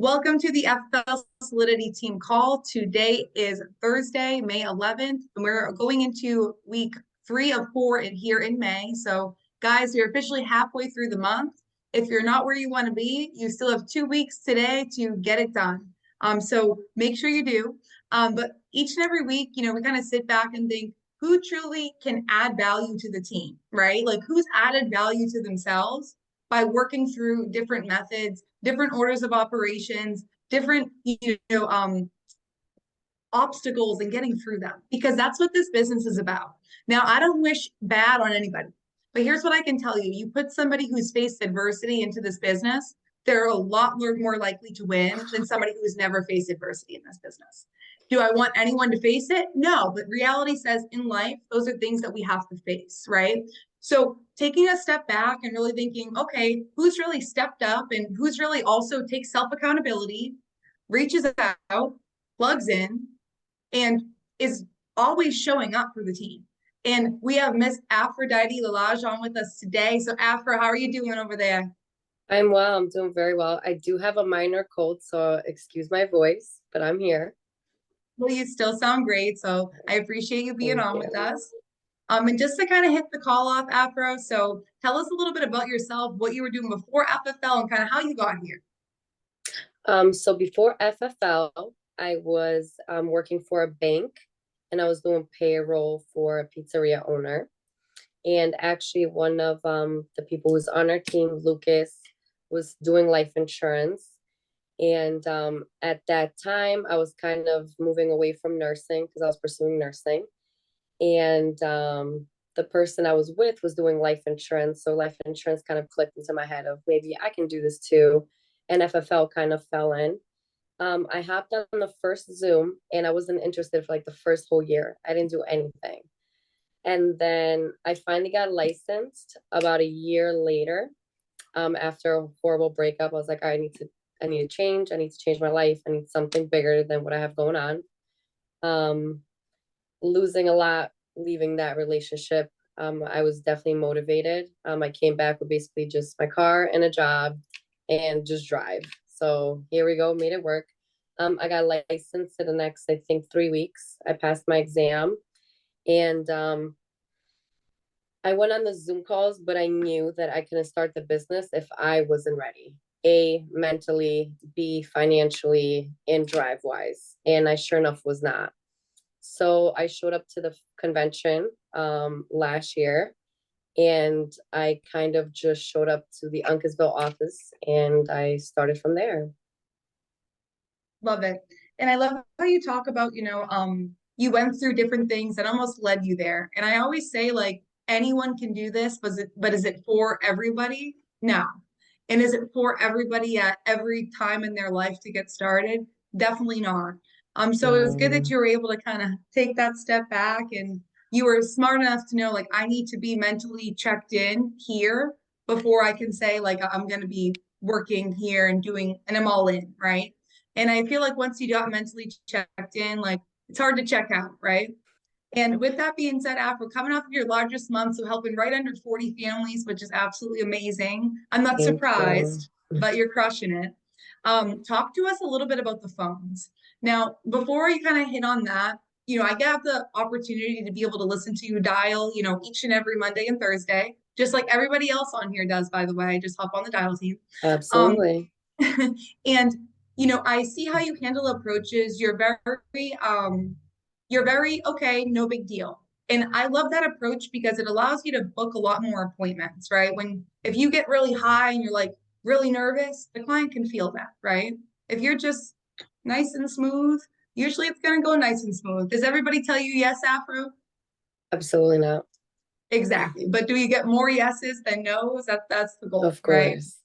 Welcome to the FFL Solidity team call. Today is Thursday, May 11th, and we're going into week 3 of 4 here in May. So, guys, you're officially halfway through the month. If you're not where you want to be, you still have 2 weeks today to get it done. So make sure you do. But each and every week, we kind of sit back and think, who truly can add value to the team, right? Like who's added value to themselves by working through different methods, different orders of operations, different, obstacles and getting through them, because that's what this business is about. Now, I don't wish bad on anybody, but here's what I can tell you. You put somebody who's faced adversity into this business, they're a lot more likely to win than somebody who's never faced adversity in this business. Do I want anyone to face it? No, but reality says in life, those are things that we have to face, right? So taking a step back and really thinking, okay, who's really stepped up and who's really also takes self-accountability, reaches out, plugs in, and is always showing up for the team. And we have Miss Afroditi Lalaj on with us today. So Afro, how are you doing over there? I'm well. I'm doing very well. I do have a minor cold, so excuse my voice, but I'm here. Well, you still sound great. So I appreciate you being Thank on you. with us. And just to kind of hit the call off, Afro, so tell us a little bit about yourself, what you were doing before FFL and kind of how you got here. So before FFL, I was working for a bank and I was doing payroll for a pizzeria owner. And actually one of the people who was on our team, Lucas, was doing life insurance. And at that time, I was kind of moving away from nursing because I was pursuing nursing. And the person I was with was doing life insurance. So life insurance kind of clicked into my head of maybe I can do this too. And FFL kind of fell in. I hopped on the first Zoom and I wasn't interested for like the first whole year. I didn't do anything. And then I finally got licensed about a year later. After a horrible breakup, I was like, I need to change. I need to change my life. I need something bigger than what I have going on. Losing a lot, leaving that relationship, I was definitely motivated. I came back with basically just my car and a job and just drive. So here we go, made it work. I got licensed in the next, I think, 3 weeks. I passed my exam and I went on the Zoom calls, but I knew that I couldn't start the business if I wasn't ready. A, mentally, B, financially, and drive wise. And I sure enough was not. So I showed up to the convention last year and I kind of just showed up to the Uncasville office and I started from there. Love it. And I love how you talk about, you went through different things that almost led you there. And I always say, like, anyone can do this, but is it for everybody? No. And is it for everybody at every time in their life to get started? Definitely not. So it was good that Mm, you were able to kind of take that step back and you were smart enough to know, like, I need to be mentally checked in here before I can say, like, I'm going to be working here and I'm all in, right? And I feel like once you got mentally checked in, like, it's hard to check out, right? And with that being said, Afro, coming off of your largest month, so helping right under 40 families, which is absolutely amazing. I'm not thank you. surprised, but you're crushing it. Talk to us a little bit about the phones. Now, before you kind of hit on that, I got the opportunity to be able to listen to you dial, each and every Monday and Thursday, just like everybody else on here does, by the way. Just hop on the dial team. Um, Absolutely. and I see how you handle approaches. You're very okay, no big deal. And I love that approach because it allows you to book a lot more appointments, right? If you get really high and you're like really nervous, the client can feel that, right? If you're just nice and smooth, usually it's going to go nice and smooth. Does everybody tell you yes, Afro? Absolutely not. Exactly. But do you get more yeses than nos? That's the goal, Of right? course.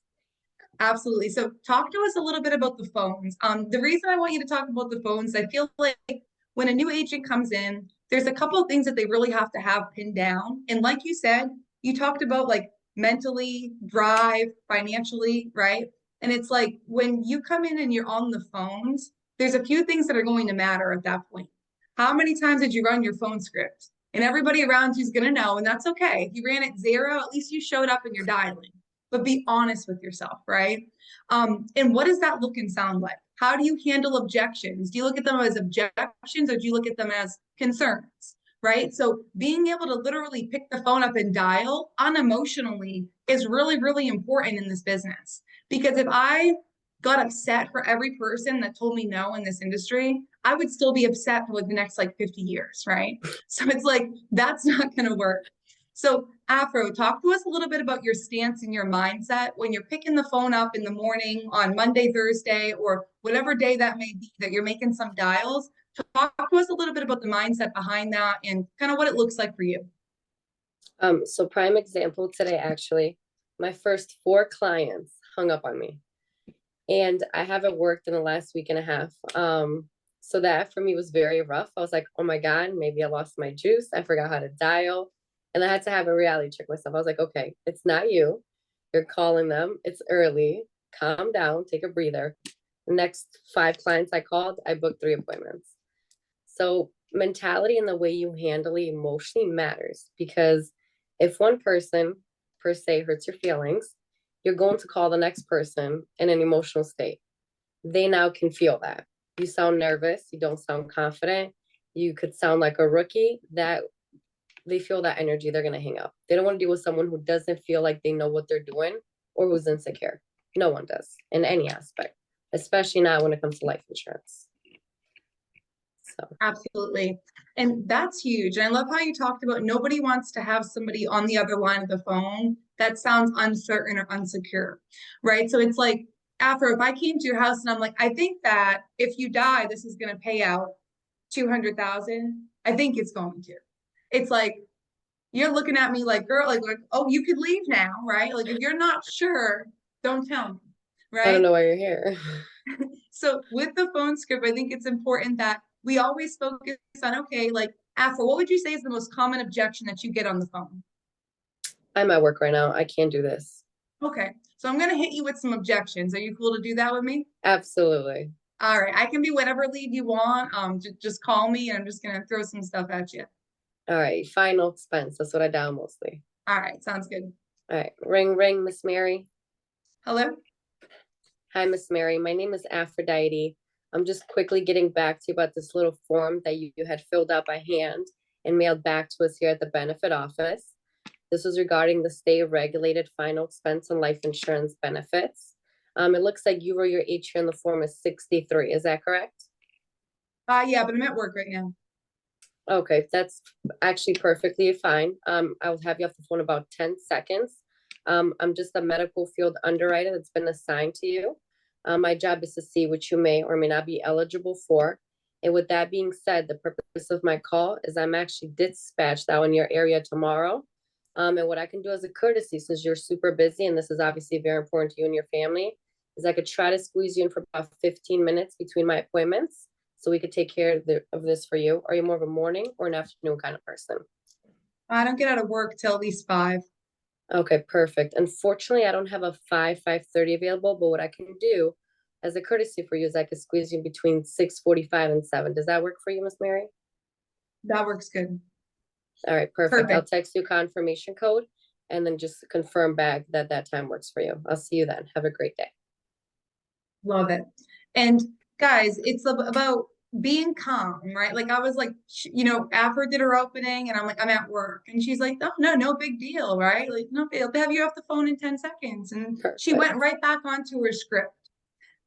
Absolutely. So talk to us a little bit about the phones. The reason I want you to talk about the phones, I feel like when a new agent comes in, there's a couple of things that they really have to have pinned down. And like you said, you talked about like mentally, drive, financially, right? And it's like when you come in and you're on the phones, there's a few things that are going to matter at that point. How many times did you run your phone script? And everybody around you is going to know, and that's okay. If you ran at zero, at least you showed up and you're dialing. but be honest with yourself, right? And what does that look and sound like? How do you handle objections? Do you look at them as objections or do you look at them as concerns? Right. So being able to literally pick the phone up and dial unemotionally is really, really important in this business. Because if I got upset for every person that told me no in this industry, I would still be upset for like the next like 50 years, right? So it's like, that's not going to work. So Afro, talk to us a little bit about your stance and your mindset when you're picking the phone up in the morning on Monday, Thursday, or whatever day that may be that you're making some dials. Talk to us a little bit about the mindset behind that and kind of what it looks like for you. So prime example today, actually, my first 4 clients hung up on me, and I haven't worked in the last week and a half. So that for me was very rough. I was like, oh my God, maybe I lost my juice. I forgot how to dial. And I had to have a reality check myself. I was like, okay, it's not you. You're calling them. It's early. Calm down, take a breather. The next 5 clients I called, I booked 3 appointments. So mentality and the way you handle it emotionally matters, because if one person per se hurts your feelings, you're going to call the next person in an emotional state. They now can feel that. You sound nervous, you don't sound confident, you could sound like a rookie. That they feel that energy, they're gonna hang up. They don't want to deal with someone who doesn't feel like they know what they're doing or who's insecure. No one does in any aspect, especially not when it comes to life insurance. So Absolutely. And that's huge. And I love how you talked about nobody wants to have somebody on the other line of the phone that sounds uncertain or unsecure, right? So it's like, Afro, if I came to your house and I'm like, I think that if you die, this is going to pay out 200,000. I think it's going to. It's like, you're looking at me like, girl, like, oh, you could leave now, right? Like, if you're not sure, don't tell me, I don't right? know why you're here. So with the phone script, I think it's important that we always focus on, okay, like Afro, what would you say is the most common objection that you get on the phone? I'm at work right now. I can't do this. Okay, so I'm gonna hit you with some objections. Are you cool to do that with me? Absolutely. All right, I can be whatever lead you want. Just call me and I'm just gonna throw some stuff at you. All right. Final expense. That's what I dial mostly. All right, sounds good. All right. Ring, ring, Miss Mary. Hello? Hi, Miss Mary. My name is Aphrodite. I'm just quickly getting back to you about this little form that you had filled out by hand and mailed back to us here at the benefit office. This was regarding the state regulated final expense and life insurance benefits. It looks like you wrote your age here in the form is 63. Is that correct? Yeah, but I'm at work right now. Okay, that's actually perfectly fine. I'll have you off the phone about 10 seconds. I'm just a medical field underwriter that's been assigned to you. My job is to see what you may or may not be eligible for. And with that being said, the purpose of my call is I'm actually dispatched out in your area tomorrow. And what I can do as a courtesy, since you're super busy and this is obviously very important to you and your family, is I could try to squeeze you in for about 15 minutes between my appointments so we could take care of this for you. Are you more of a morning or an afternoon kind of person? I don't get out of work till at least 5. Okay, perfect. Unfortunately, I don't have a 5:30 available, but what I can do as a courtesy for you is I could squeeze you between 6:45 and 7. Does that work for you, Miss Mary? That works good. All right, perfect. I'll Perfect. text you confirmation code and then just confirm back that that time works for you. I'll see you then. Have a great day. Love it. And guys, it's about being calm, right? Like I was like, Afro did her opening and I'm like, I'm at work. And she's like, oh, no, no big deal, right? Like, no, they'll have you off the phone in 10 seconds. And she Perfect. went right back onto her script.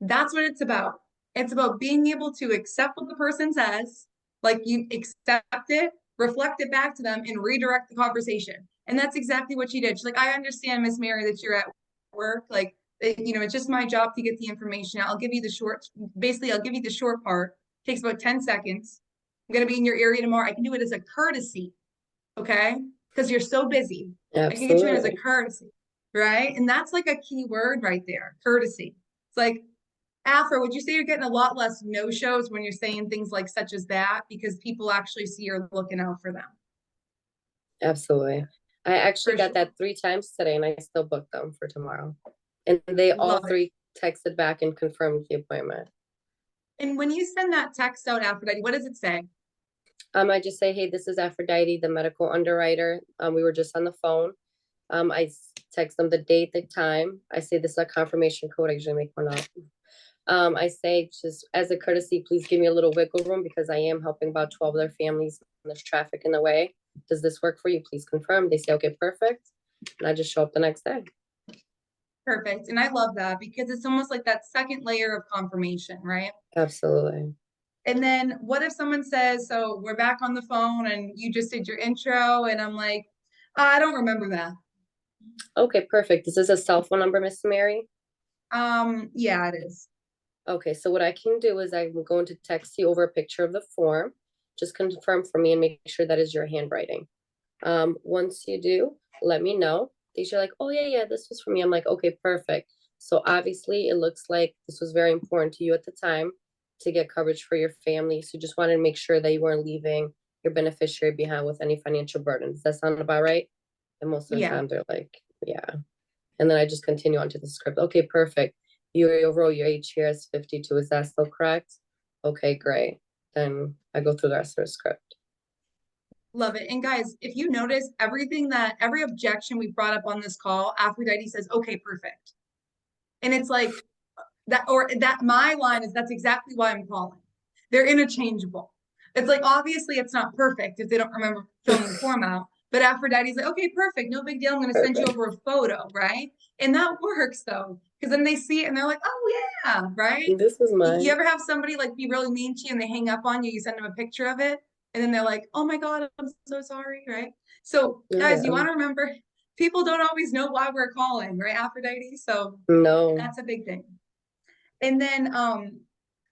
That's what it's about. It's about being able to accept what the person says, like you accept it, reflect it back to them, and redirect the conversation. And that's exactly what she did. She's like, I understand, Miss Mary, that you're at work. Like, it's just my job to get the information out. I'll give you the short, basically, I'll give you the short part. It takes about 10 seconds. I'm going to be in your area tomorrow. I can do it as a courtesy, okay? Because you're so busy. I can get you in as a Absolutely. courtesy, right? And that's like a key word right there, courtesy. It's like, Afro, would you say you're getting a lot less no-shows when you're saying things like such as that because people actually see you're looking out for them? Absolutely. I actually For got sure. that 3 times today and I still booked them for tomorrow. And they all Love it. 3 texted back and confirmed the appointment. And when you send that text out, Aphrodite, what does it say? I just say, hey, this is Aphrodite, the medical underwriter. We were just on the phone. Text them the date, the time. I say this is a confirmation code. I usually make one up. I say, just as a courtesy, please give me a little wiggle room because I am helping about 12 other families and there's traffic in the way. Does this work for you? Please confirm. They say, okay, perfect. And I just show up the next day. Perfect. And I love that because it's almost like that second layer of confirmation, right? Absolutely. And then what if someone says, so we're back on the phone and you just did your intro and I'm like, I don't remember that. Okay, perfect. Is this a cell phone number, Miss Mary? Yeah, it is. Okay, so what I can do is I'm going to text you over a picture of the form. Just confirm for me and make sure that is your handwriting. Once you do, let me know. You're like, oh yeah, this was for me. I'm like, okay, perfect. So obviously it looks like this was very important to you at the time to get coverage for your family. So you just wanted to make sure that you weren't leaving your beneficiary behind with any financial burdens. Does that sound about right? And most of the Yeah. time they're like, yeah. And then I just continue on to the script. Okay, perfect. Your overall, your age here is 52. Is that still correct? Okay, great. Then I go through the rest of the script. Love it. And guys, if you notice every objection we brought up on this call, Aphrodite says, okay, perfect. And it's like that, or that my line is, that's exactly why I'm calling. They're interchangeable. It's like, obviously it's not perfect if they don't remember filling the form out, but Aphrodite's like, okay, perfect. No big deal. I'm going to send you over a photo. Right. And that works though. Cause then they see it and they're like, oh yeah. Right. This was You mine. ever have somebody like be really mean to you and they hang up on you, you send them a picture of it and then they're like, oh my God, I'm so sorry. Right. So Oh, guys, yeah. you want to remember people don't always know why we're calling, right, Aphrodite? So No. that's a big thing. And then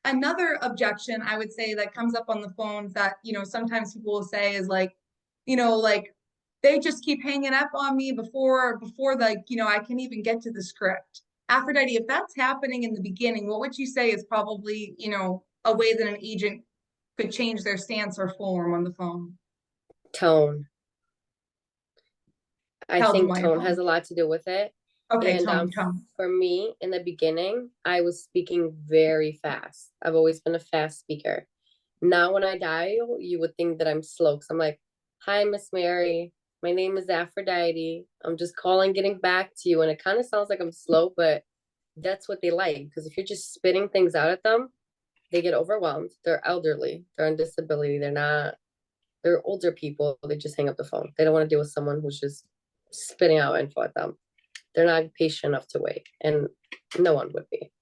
another objection I would say that comes up on the phones that, sometimes people will say is like, like they just keep hanging up on me before like, I can even get to the script. Aphrodite, if that's happening in the beginning, what would you say is probably, a way that an agent could change their stance or form on the phone? Tone. I Tell them think why you're tone has calling. a lot to do with it. Okay, And tone. for me, in the beginning, I was speaking very fast. I've always been a fast speaker. Now, when I dial, you would think that I'm slow. Cause I'm like, "Hi, Miss Mary. My name is Aphrodite. I'm just calling, getting back to you." And it kind of sounds like I'm slow, but that's what they like. Because if you're just spitting things out at them, they get overwhelmed. They're elderly. They're on disability. They're older people. They just hang up the phone. They don't want to deal with someone who's just spitting out info at them. They're not patient enough to wait, and no one would be.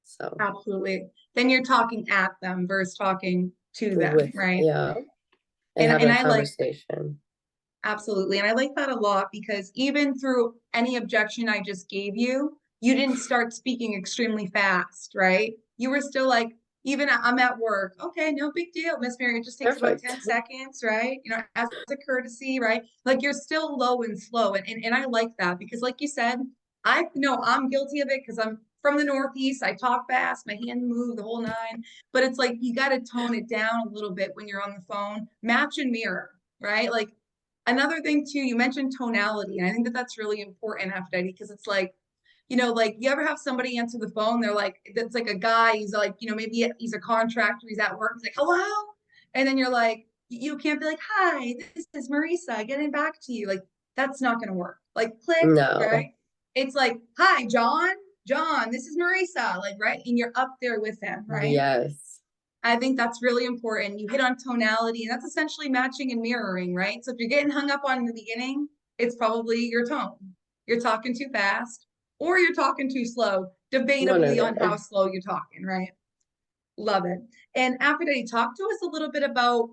So Absolutely. Then you're talking at them versus talking to them, with, right? yeah, and And having and a I like conversation. absolutely. And I like that a lot because even through any objection I just gave you, you didn't start speaking extremely fast, right? You were still like, even I'm at work. Okay, no big deal, Miss Mary. It just takes about Perfect. 10 seconds, right? As a courtesy, right? Like you're still low and slow. And I like that because like you said, I know I'm guilty of it because I'm from the Northeast. I talk fast, my hand move, the whole nine. But it's like you got to tone it down a little bit when you're on the phone. Match and mirror, right? Like another thing too, you mentioned tonality, and I think that that's really important, Aphrodite, because it's like, like you ever have somebody answer the phone, they're like, it's like a guy, he's like, maybe he's a contractor, he's at work, he's like, hello, and then you're like, you can't be like, hi, this is Marisa, getting back to you, like that's not gonna work. Like click, No. right? It's like, hi, John, this is Marisa, like right, and you're up there with him, right? Yes. I think that's really important. You hit on tonality, and that's essentially matching and mirroring, right? So if you're getting hung up on in the beginning, it's probably your tone. You're talking too fast or you're talking too slow, One or debatably the on how other. slow you're talking, right? Love it. And Aphrodite, talk to us a little bit about,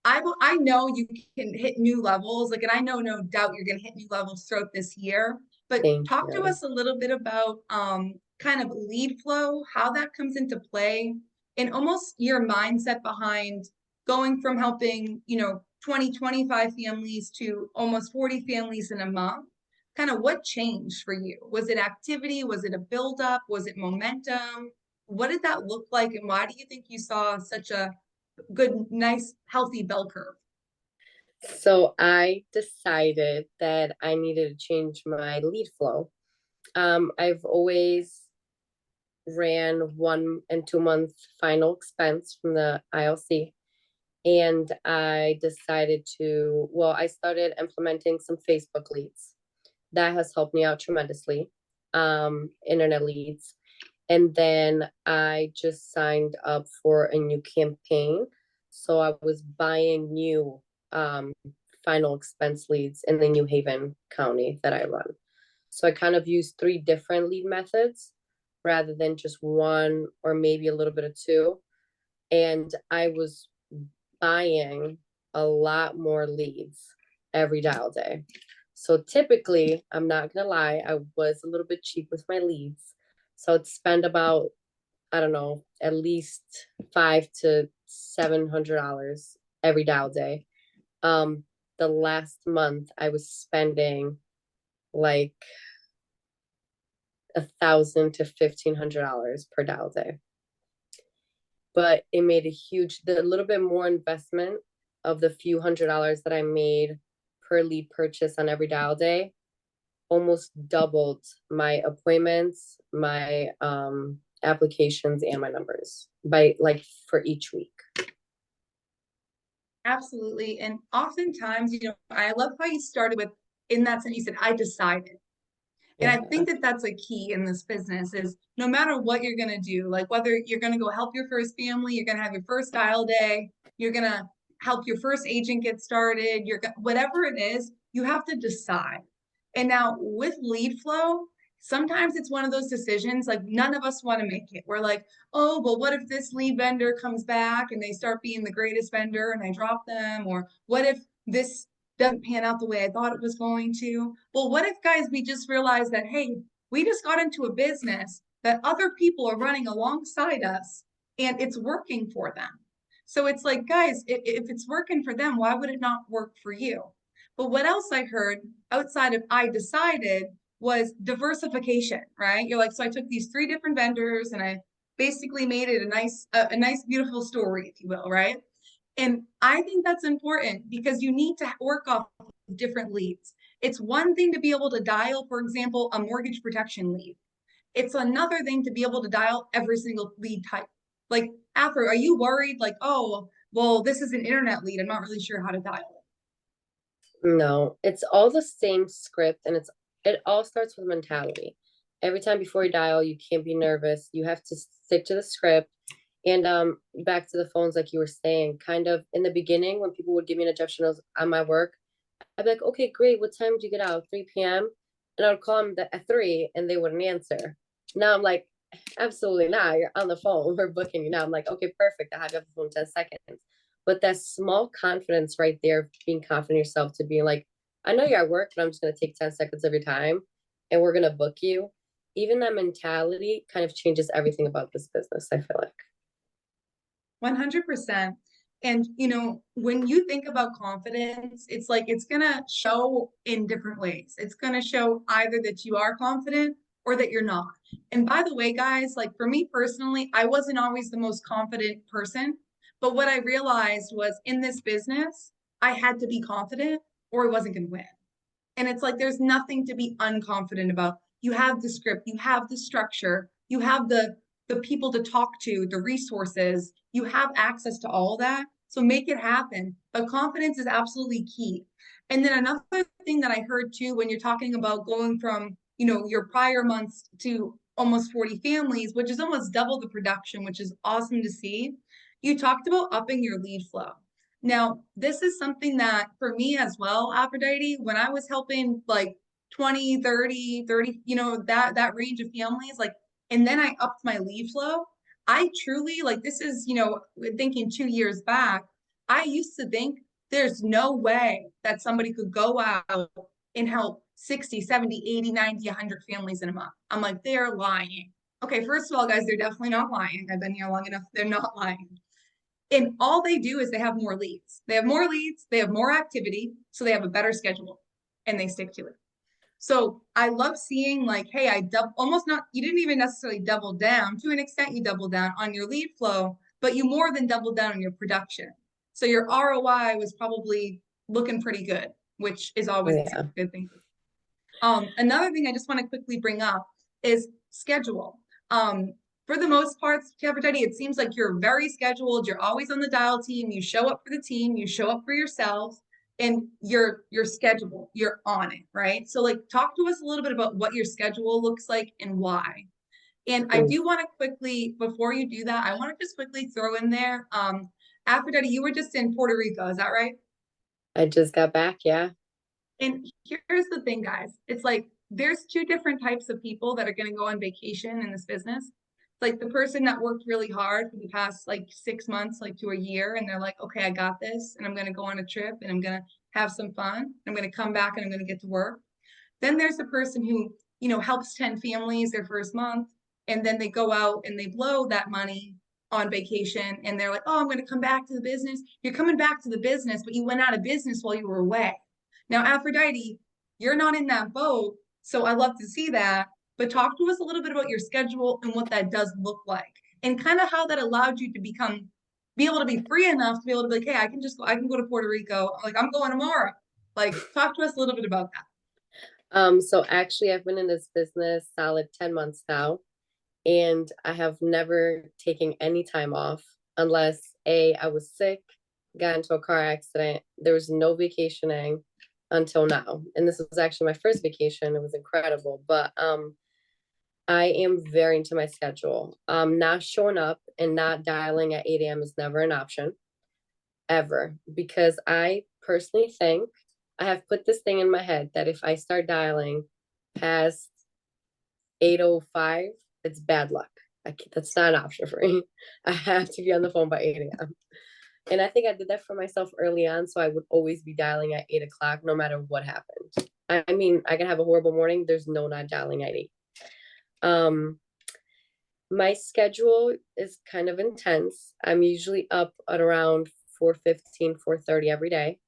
I know you can hit new levels, like, and I know no doubt you're going to hit new levels throughout this year. But Thank talk to you. us a little bit about kind of lead flow, how that comes into play, and almost your mindset behind going from helping 20, 25 families to almost 40 families in a month. Kind of what changed for you? Was it activity? Was it a buildup? Was it momentum? What did that look like? And why do you think you saw such a good, nice, healthy bell curve? So I decided that I needed to change my lead flow. I've always ran 1 and 2 month final expense from the ILC. And I decided to, well, I started implementing some Facebook leads. That has helped me out tremendously. Internet leads. And then I just signed up for a new campaign. So I was buying new final expense leads in the New Haven County that I run. So I kind of used three different lead methods rather than just one or maybe a little bit of two. And I was buying a lot more leads every dial day. So typically, I'm not gonna lie, I was a little bit cheap with my leads. So I'd spend about, I don't know, at least $500 to $700 every dial day. The last month I was spending like $1,000 to $1,500 per dial day. But it made a huge, the little bit more investment of the few $100s that I made per lead purchase on every dial day almost doubled my appointments, my applications, and my numbers by like for each week. Absolutely. And oftentimes, I love how you started with, in that sense, you said, I decided. And I think that that's a key in this business is no matter what you're going to do, like whether you're going to go help your first family, you're going to have your first dial day, you're going to help your first agent get started, whatever it is, you have to decide. And now with lead flow, sometimes it's one of those decisions like none of us want to make it. We're like, oh, well, what if this lead vendor comes back and they start being the greatest vendor and I drop them? Or what if this doesn't pan out the way I thought it was going to? Well, what if, guys, we just realized that, hey, we just got into a business that other people are running alongside us and it's working for them. So it's like, guys, if it's working for them, why would it not work for you? But what else I heard outside of I decided was diversification, right? You're like, so I took these three different vendors and I basically made it a nice, beautiful story, if you will, right? And I think that's important because you need to work off different leads. It's one thing to be able to dial, for example, a mortgage protection lead. It's another thing to be able to dial every single lead type. Like, Afro, are you worried like, oh, well, this is an internet lead. I'm not really sure how to dial it. No, it's all the same script, and it all starts with mentality. Every time before you dial, you can't be nervous. You have to stick to the script. And back to the phones, like you were saying, kind of in the beginning when people would give me an objection on my work, I'd be like, okay, great. What time do you get out? 3 p.m. And I would call them at 3 and they wouldn't answer. Now I'm like, absolutely not. You're on the phone. We're booking you now. I'm like, okay, perfect. I have you on the phone 10 seconds. But that small confidence right there, being confident in yourself to be like, I know you're at work, but I'm just going to take 10 seconds of your time and we're going to book you. Even that mentality kind of changes everything about this business, I feel like. 100%. And, when you think about confidence, it's like it's going to show in different ways. It's going to show either that you are confident or that you're not. And by the way, guys, like for me personally, I wasn't always the most confident person. But what I realized was in this business, I had to be confident or I wasn't going to win. And it's like there's nothing to be unconfident about. You have the script, you have the structure, you have the people to talk to, the resources, you have access to all that. So make it happen. But confidence is absolutely key. And then another thing that I heard too, when you're talking about going from, your prior months to almost 40 families, which is almost double the production, which is awesome to see. You talked about upping your lead flow. Now, this is something that for me as well, Aphrodite, when I was helping like 20, 30, that range of families, like, and then I upped my lead flow. I truly, like, this is, thinking 2 years back, I used to think there's no way that somebody could go out and help 60, 70, 80, 90, 100 families in a month. I'm like, they're lying. Okay, first of all, guys, they're definitely not lying. I've been here long enough. They're not lying. And all they do is they have more leads. They have more leads, they have more activity, so they have a better schedule and they stick to it. So I love seeing like, hey, almost not, you didn't even necessarily double down. To an extent, you double down on your lead flow, but you more than doubled down on your production. So your ROI was probably looking pretty good, which is always a good thing. Another thing I just want to quickly bring up is schedule. for the most part, Afroditi, it seems like you're very scheduled. You're always on the dial team. You show up for the team. You show up for yourself, and you're scheduled. You're on it, right? So, like, talk to us a little bit about what your schedule looks like and why. And I Mm. do want to quickly, before you do that, I want to just quickly throw in there, Aphrodite, you were just in Puerto Rico, is that right? I just got back, yeah. And here's the thing, guys. It's like there's two different types of people that are going to go on vacation in this business. It's like the person that worked really hard for the past like 6 months, like to a year, and they're like, okay, I got this, and I'm going to go on a trip and I'm going to have some fun. I'm going to come back and I'm going to get to work. Then there's the person who, helps 10 families their first month, and then they go out and they blow that money on vacation, and they're like, oh, I'm going to come back to the business. You're coming back to the business, but you went out of business while you were away. Now, Aphrodite, you're not in that boat, so I love to see that. But talk to us a little bit about your schedule and what that does look like, and kind of how that allowed you to be able to be free enough to be able to be like, hey, I can go to Puerto Rico. Like, I'm going tomorrow. Like, talk to us a little bit about that. So actually I've been in this business solid 10 months now, and I have never taken any time off unless I was sick, got into a car accident. There was no vacationing until now. And this was actually my first vacation. It was incredible. But I am very into my schedule. Not showing up and not dialing at 8 a.m. is never an option, ever, because I personally think I have put this thing in my head that if I start dialing past 8:05, it's bad luck. That's not an option for me. I have to be on the phone by 8 a.m. And I think I did that for myself early on, so I would always be dialing at 8 o'clock no matter what happened. I mean, I can have a horrible morning. There's no not dialing at 8. Um, my schedule is kind of intense. I'm usually up at around 4:15, 4:30 every day.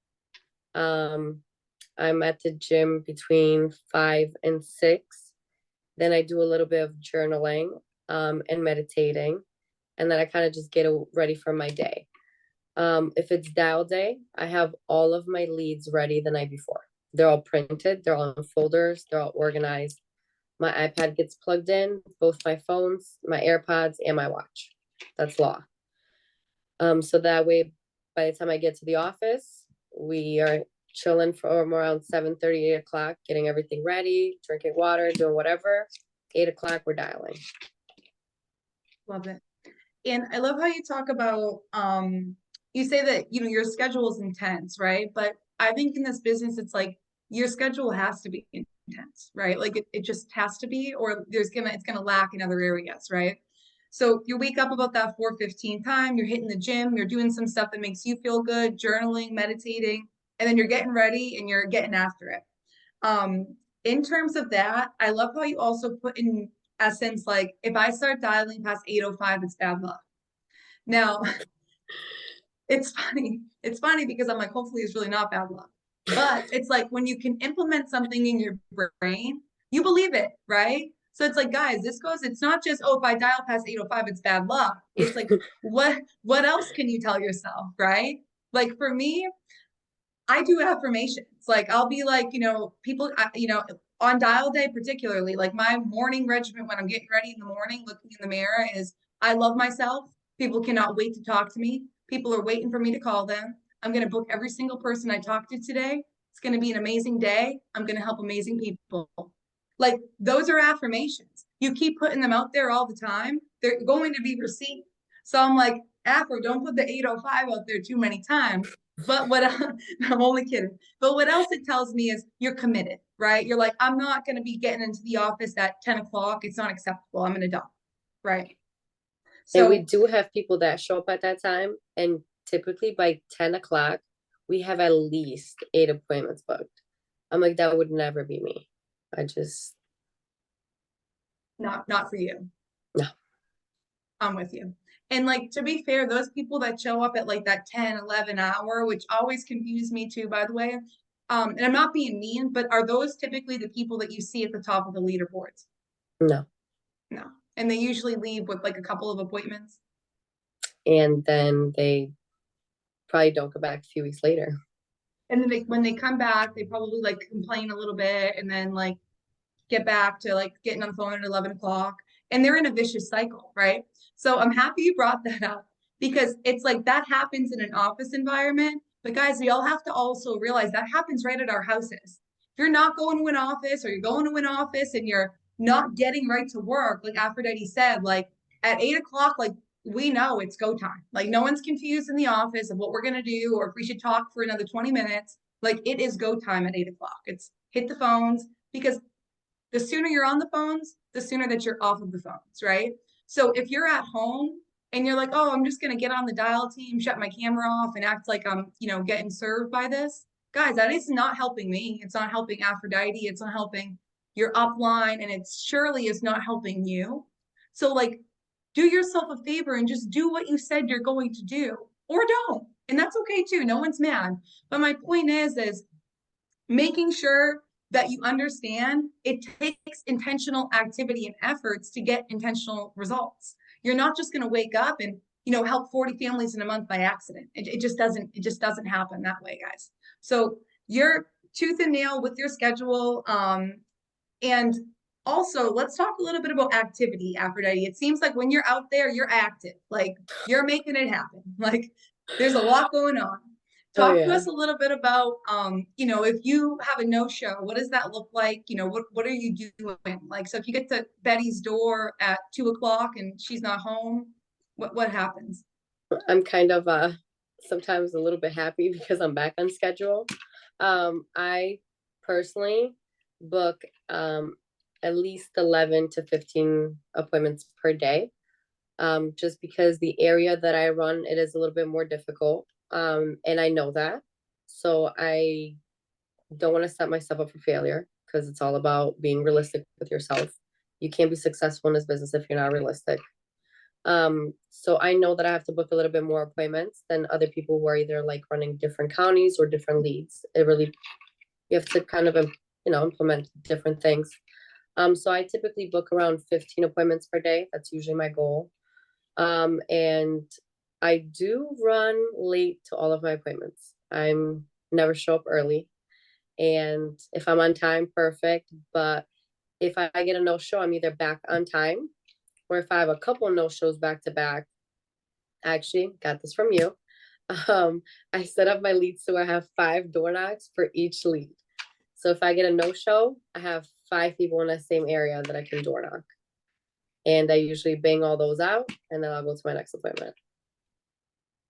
I'm at the gym between 5 and 6. Then I do a little bit of journaling, and meditating, and then I kind of just get ready for my day. If it's dial day, I have all of my leads ready the night before. They're all printed, they're all in folders, they're all organized. My iPad gets plugged in, both my phones, my AirPods, and my watch. That's law. So that way, by the time I get to the office, we are chilling from around 7:30, 8 o'clock, getting everything ready, drinking water, doing whatever. 8 o'clock, we're dialing. Love it. And I love how you talk about you say that your schedule is intense, right? But I think in this business it's like your schedule has to be intense, right? Like it just has to be, or it's gonna lack in other areas, right? So you wake up about that 4:15 time, you're hitting the gym, you're doing some stuff that makes you feel good, journaling, meditating, and then you're getting ready and you're getting after it. Um, in terms of that, I love how you also put in essence, like if I start dialing past 8:05, it's bad luck. Now, it's funny. It's funny because I'm like, hopefully it's really not bad luck. But it's like when you can implement something in your brain, you believe it, right? So it's like, guys, it's not just, oh, if I dial past 8:05, it's bad luck. It's like, what else can you tell yourself, right? Like for me, I do affirmations. Like I'll be like, people, on dial day particularly, like my morning regimen when I'm getting ready in the morning, looking in the mirror is I love myself. People cannot wait to talk to me. People are waiting for me to call them. I'm going to book every single person I talk to today. It's going to be an amazing day. I'm going to help amazing people. Like those are affirmations. You keep putting them out there all the time. They're going to be received. So I'm like, Afro, don't put the 8:05 out there too many times. But what I'm only kidding. But what else it tells me is you're committed, right? You're like, I'm not going to be getting into the office at 10 o'clock. It's not acceptable. I'm going to dump, right? And we So do have people that show up at that time, and typically by 10 o'clock, we have at least 8 appointments booked. I'm like, that would never be me. I just, not for you. no. I'm with you. And like to be fair, those people that show up at like that 10, 11 hour, which always confuse me too, by the way. And I'm not being mean, but are those typically the people that you see at the top of the leaderboards? No. No. And they usually leave with like a couple of appointments. And then they probably don't go back a few weeks later. And then when they come back, they probably like complain a little bit and then like get back to like getting on the phone at 11 o'clock. and they're in a vicious cycle, right? So I'm happy you brought that up because it's like that happens in an office environment. But guys, we all have to also realize that happens right at our houses. If you're not going to an office or you're going to an office and you're not getting right to work, like Aphrodite said, like at 8 o'clock, like we know it's go time. Like no one's confused in the office of what we're going to do or if we should talk for another 20 minutes. Like it is go time at 8 o'clock. It's hit the phones because the sooner you're on the phones, the sooner that you're off of the phones, right? So if you're at home and you're like, oh, I'm just going to get on the dial team, shut my camera off and act like I'm, getting served by this, guys, that is not helping me. It's not helping Aphrodite. It's not helping your upline and it surely is not helping you. So like, do yourself a favor and just do what you said you're going to do or don't. And that's okay too. No one's mad. But my point is making sure that you understand it takes intentional activity and efforts to get intentional results. You're not just going to wake up and help 40 families in a month by accident. It just doesn't happen that way, guys. So you're tooth and nail with your schedule. And also let's talk a little bit about activity, Aphrodite. It seems like when you're out there, you're active, like you're making it happen. Like there's a lot going on. Oh Talk to yeah. us a little bit about, if you have a no-show, what does that look like? What are you doing? Like, so if you get to Betty's door at 2 o'clock and she's not home, what happens? I'm kind of sometimes a little bit happy because I'm back on schedule. I personally book at least 11 to 15 appointments per day. Just because the area that I run, it is a little bit more difficult. And I know that. So I don't want to set myself up for failure because it's all about being realistic with yourself. You can't be successful in this business if you're not realistic. So I know that I have to book a little bit more appointments than other people who are either like running different counties or different leads. It really, you have to kind of, implement different things. So I typically book around 15 appointments per day. That's usually my goal. And I do run late to all of my appointments. I'm never show up early. And if I'm on time, perfect. But if I get a no-show, I'm either back on time or if I have a couple of no-shows back to back, I actually got this from you. I set up my leads so I have 5 door knocks for each lead. So if I get a no-show, I have 5 people in the same area that I can door knock. And I usually bang all those out and then I'll go to my next appointment.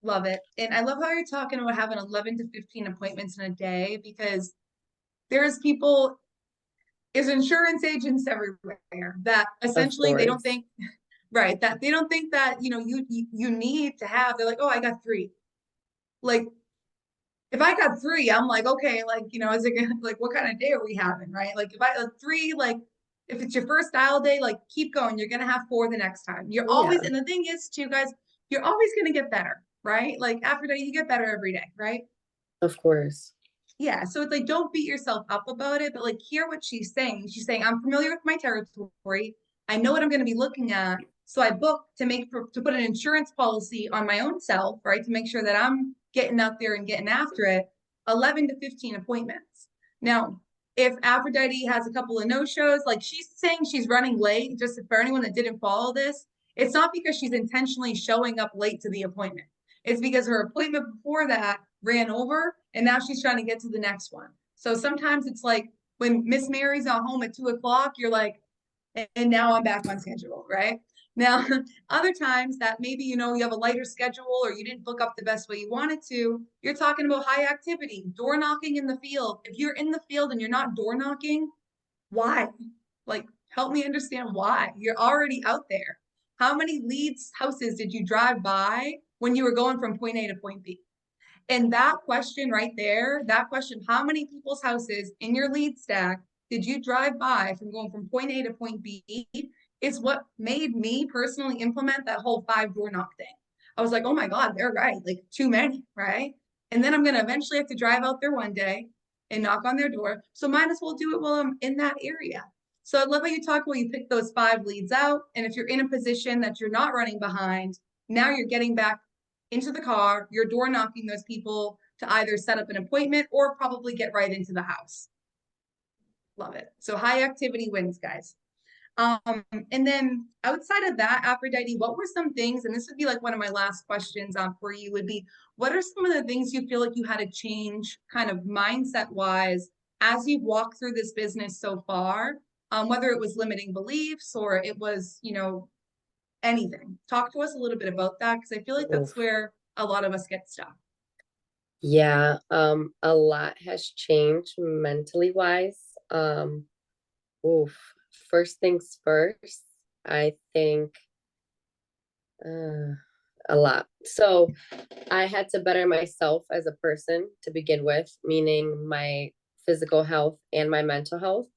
Love it. And I love how you're talking about having 11 to 15 appointments in a day because there's people, there's insurance agents everywhere that Of essentially they don't course. think, right, that they don't think that, you need to have, they're like, oh, I got 3. Like, if I got 3, I'm like, okay, like, is it gonna, like, what kind of day are we having, right? Like, if I 3, like, if it's your first dial day, like, keep going. You're gonna have 4 the next time. You're always, Yeah, and the thing is, too, guys, you're always gonna get better, right? Like, after that, you get better every day, right? of course. Yeah, so it's like don't beat yourself up about it, but like hear what she's saying. She's saying, I'm familiar with my territory. I know what I'm going to be looking at. So I book to put an insurance policy on my own self, right? To make sure that I'm getting out there and getting after it. 11 to 15 appointments. Now, if Aphrodite has a couple of no-shows, like she's saying she's running late, just for anyone that didn't follow this, it's not because she's intentionally showing up late to the appointment. It's because her appointment before that ran over and now she's trying to get to the next one. So sometimes it's like when Miss Mary's not home at 2 o'clock, you're like, and now I'm back on schedule, right? Now, other times that maybe, you have a lighter schedule or you didn't book up the best way you wanted to, you're talking about high activity, door knocking in the field. If you're in the field and you're not door knocking, why? Like, help me understand why. You're already out there. How many leads houses did you drive by when you were going from point A to point B? And that question right there, that question, how many people's houses in your lead stack did you drive by from going from point A to point B is what made me personally implement that whole 5 door knock thing. I was like, oh my God, they're right. Like too many, right? And then I'm going to eventually have to drive out there one day and knock on their door. So might as well do it while I'm in that area. So I love how you talk about you pick those 5 leads out. And if you're in a position that you're not running behind, now you're getting back into the car, you're door knocking those people to either set up an appointment or probably get right into the house. Love it. So high activity wins, guys. And then outside of that, Aphrodite, what were some things, and this would be like one of my last questions for you would be, what are some of the things you feel like you had to change kind of mindset wise as you've walked through this business so far, whether it was limiting beliefs or it was, anything. Talk to us a little bit about that because I feel like that's Oof. where a lot of us get stuck. Yeah, a lot has changed mentally wise. Oof. First things first, I think uh, a lot. So I had to better myself as a person to begin with, meaning my physical health and my mental health.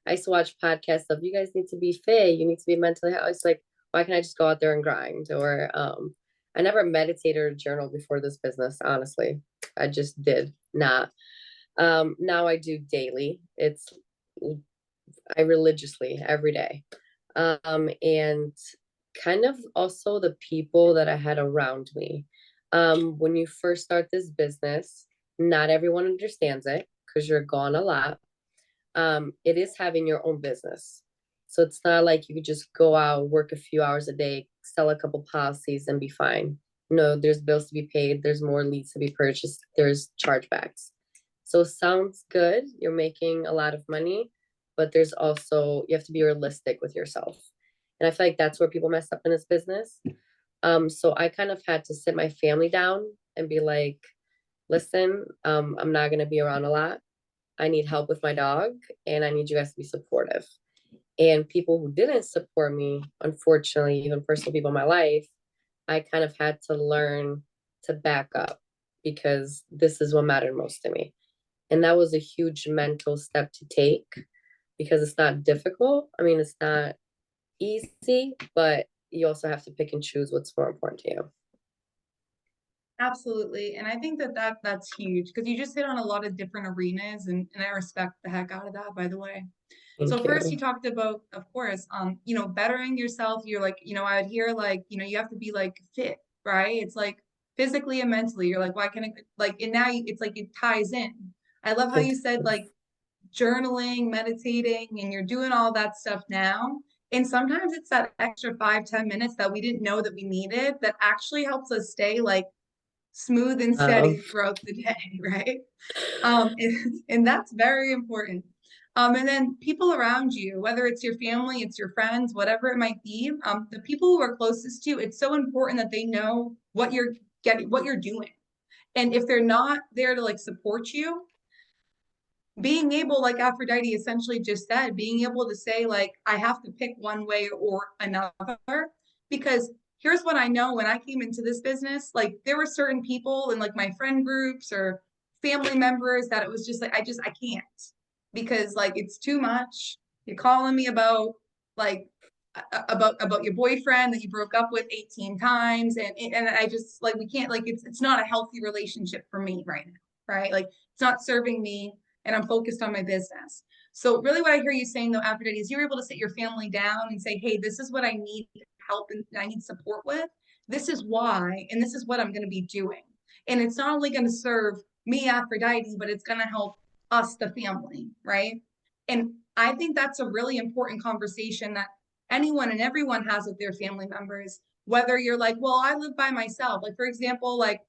I used to watch podcasts of you guys need to be fit, you need to be mentally healthy. It's like, why can't I just go out there and grind? Or I never meditated or journaled before this business, honestly. I just did not. Now I do daily. It's I religiously every day. And kind of also the people that I had around me. When you first start this business, not everyone understands it because you're gone a lot. It is having your own business. So it's not like you could just go out, work a few hours a day, sell a couple policies and be fine. No, there's bills to be paid, there's more leads to be purchased, there's chargebacks. So it sounds good, you're making a lot of money, but there's also you have to be realistic with yourself. And I feel like that's where people mess up in this business. So I kind of had to sit my family down and be like, listen, I'm not gonna be around a lot. I need help with my dog and I need you guys to be supportive. And people who didn't support me, unfortunately, even personal people in my life, I kind of had to learn to back up because this is what mattered most to me. And that was a huge mental step to take because it's not difficult. I mean, it's not easy, but you also have to pick and choose what's more important to you. Absolutely. And I think that's huge because you just hit on a lot of different arenas and I respect the heck out of that, by the way. So Thank first you you. talked about, of course, bettering yourself. You're like, I would hear like, you have to be like fit, right? It's like physically and mentally. You're like, why can't it like, and now it's like it ties in. I love how It you said does. like journaling, meditating, and you're doing all that stuff now. And sometimes it's that extra 5, 10 minutes that we didn't know that we needed that actually helps us stay like smooth and Um, steady throughout the day, right? And that's very important. And then people around you, whether it's your family, it's your friends, whatever it might be, the people who are closest to you, it's so important that they know what you're getting, what you're doing. And if they're not there to like support you, being able, like Aphrodite essentially just said, being able to say, like, I have to pick one way or another. Because here's what I know when I came into this business, like, there were certain people in like my friend groups or family members that it was just like, I can't because like it's too much. You're calling me about like, about your boyfriend that you broke up with 18 times and I just like we can't like it's not a healthy relationship for me right now, right? Like it's not serving me and I'm focused on my business. So really what I hear you saying though, Aphrodite, is you're able to sit your family down and say, hey, this is what I need help and I need support with. This is why, and this is what I'm going to be doing. And it's not only going to serve me, Aphrodite, but it's going to help us, the family, right? And I think that's a really important conversation that anyone and everyone has with their family members, whether you're like, well, I live by myself. Like, for example, like,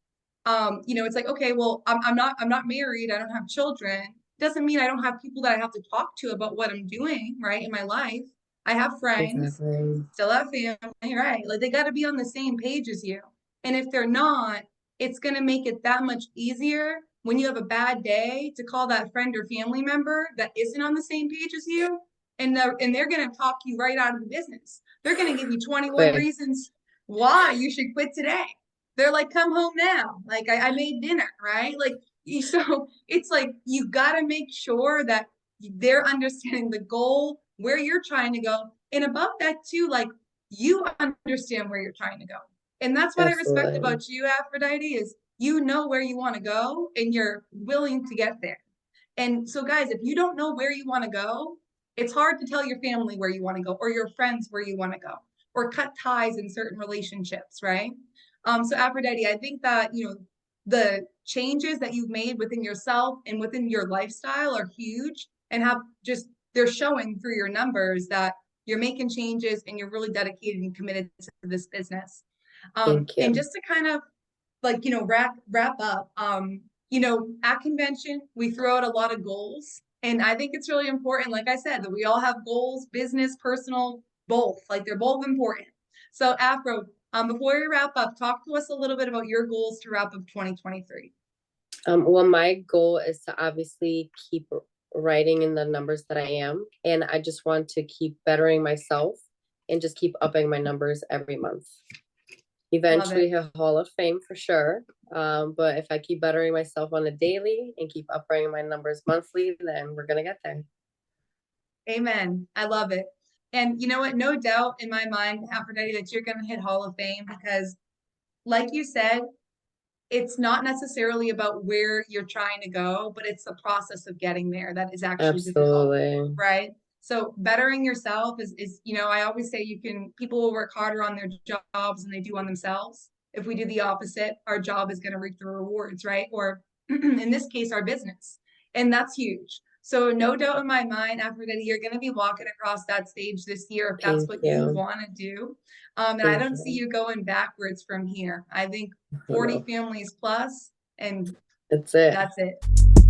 it's like, okay, well, I'm not married. I don't have children. Doesn't mean I don't have people that I have to talk to about what I'm doing, right, in my life. I have friends, exactly. still have family, right? Like they got to be on the same page as you. And if they're not, it's going to make it that much easier when you have a bad day to call that friend or family member that isn't on the same page as you. And they're going to talk you right out of the business. They're going to give you 21 Quick. reasons why you should quit today. They're like, come home now. Like I made dinner, right? Like so it's like you got to make sure that they're understanding the goal, where you're trying to go. And above that, too, like you understand where you're trying to go. And that's what I respect Absolutely. about you, Aphrodite, is you know where you want to go and you're willing to get there. And so, guys, if you don't know where you want to go, it's hard to tell your family where you want to go or your friends where you want to go or cut ties in certain relationships, right? So Aphrodite, I think that, the changes that you've made within yourself and within your lifestyle are huge and have just, they're showing through your numbers that you're making changes, and you're really dedicated and committed to this business. Thank And you. just to kind of like, wrap up, at convention, we throw out a lot of goals. And I think it's really important, like I said, that we all have goals, business, personal, both. Like they're both important. So Afro, before we wrap up, talk to us a little bit about your goals to wrap up 2023. Well, my goal is to obviously keep writing in the numbers that I am, and I just want to keep bettering myself and just keep upping my numbers every month. Eventually hit Hall of Fame for sure. But if I keep bettering myself on a daily and keep upping my numbers monthly, then we're gonna get there. Amen. I love it. And you know what? No doubt in my mind, Aphrodite, that you're going to hit Hall of Fame because, like you said, it's not necessarily about where you're trying to go, but it's the process of getting there that is actually difficult, Absolutely. right? So bettering yourself is, I always say people will work harder on their jobs than they do on themselves. If we do the opposite, our job is going to reap the rewards, right? Or in this case, our business. And that's huge. So no doubt in my mind, Aphrodite, you're going to be walking across that stage this year if that's Thank what you you. want to do. And I Thank don't see you. you going backwards from here. I think I don't 40 know. families plus, and That's it. that's it.